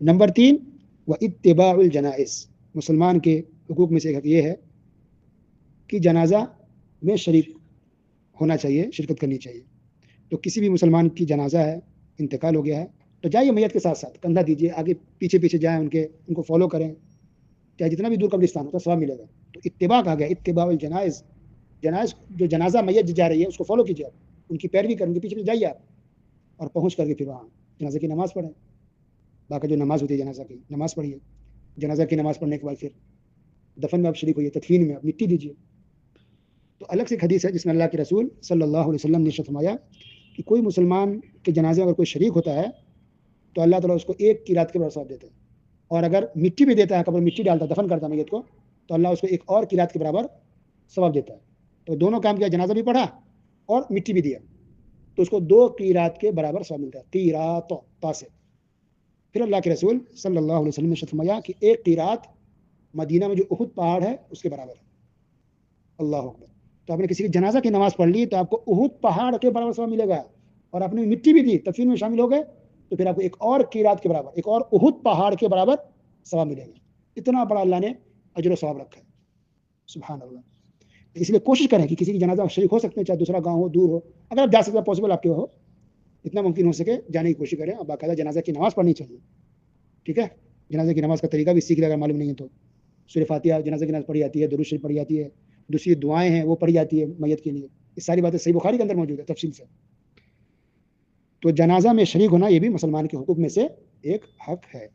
Number 3 و اتباع الجنائز، مسلمان کے حقوق میں سے ایک حق یہ ہے کہ جنازہ میں شریک ہونا چاہیے، شرکت کرنی چاہیے. تو کسی بھی مسلمان کی جنازہ ہے، انتقال ہو گیا ہے، تو جائیے میت کے ساتھ ساتھ، کندھا دیجیے، آگے پیچھے پیچھے جائیں، ان کو فالو کریں، چاہے جتنا بھی دور قبرستان ہوتا ہے ثواب ملے گا. تو اتباع کہا گیا، اتباع الجنائز، جنائز جو جنازہ میت جا رہی ہے اس کو فالو کیجیے آپ، ان کی پیروی کریں، ان کے پیچھے پیچھے جائیے آپ، اور پہنچ کر کے پھر وہاں جنازے کی نماز پڑھیں. باقی جو نماز ہوتی ہے جنازہ کی نماز پڑھیے. جنازہ کی نماز پڑھنے کے بعد پھر دفن میں آپ شریک ہوئیے، تدفین میں آپ مٹی دیجیے. تو الگ سے ایک حدیث ہے جس میں اللہ کے رسول صلی اللہ علیہ وسلم نے ارشاد فرمایا کہ کوئی مسلمان کے جنازے میں اگر کوئی شریک ہوتا ہے تو اللہ تعالیٰ اس کو ایک کی رات کے برابر ثواب دیتے ہیں، اور اگر مٹی بھی دیتا ہے، قبر مٹی ڈالتا ہے، دفن کرتا ہے میت کو، تو اللہ اس کو ایک اور کی رات کے برابر ثواب دیتا ہے. تو دونوں کام کیا، جنازہ بھی پڑھا اور مٹی بھی دیا، تو اس کو 2 قیرات کے برابر ثواب ملتا ہے، قیرات تا سے. پھر اللہ کے رسول صلی اللہ علیہ وسلم نے ارشاد فرمایا کہ ایک قیرات مدینہ میں جو احد پہاڑ ہے اس کے برابر ہے. اللہ اکبر. تو آپ نے کسی کی جنازہ کی نماز پڑھ لی تو آپ کو احد پہاڑ کے برابر ثواب ملے گا، اور آپ نے مٹی بھی دی، تدفین میں شامل ہو گئے، تو پھر آپ کو ایک اور قیرات کے برابر، ایک اور احد پہاڑ کے برابر ثواب ملے گا. اتنا بڑا اللہ نے اجر و ثواب رکھا ہے، سبحان اللہ. اس لیے کوشش کریں کہ کسی کی جنازہ شریک ہو سکتے ہیں، چاہے دوسرا گاؤں ہو، دور ہو، اگر آپ جا سکتے ہیں، پاسبل آپ کے ہو، اتنا ممکن ہو سکے جانے کی کوشش کریں، اور باقاعدہ جنازہ کی نماز پڑھنی چاہیے. ٹھیک ہے، جنازہ کی نماز کا طریقہ بھی سیکھ لے اگر معلوم نہیں ہے تو. سورہ فاتحہ جنازہ کی نماز پڑھی جاتی ہے، درود شریف پڑھی جاتی ہے، دوسری دعائیں ہیں وہ پڑھی جاتی ہے میت کے لیے. یہ ساری باتیں صحیح بخاری کے اندر موجود ہے تفصیل سے. تو جنازہ میں شریک ہونا یہ بھی مسلمان کے حقوق میں سے ایک حق ہے.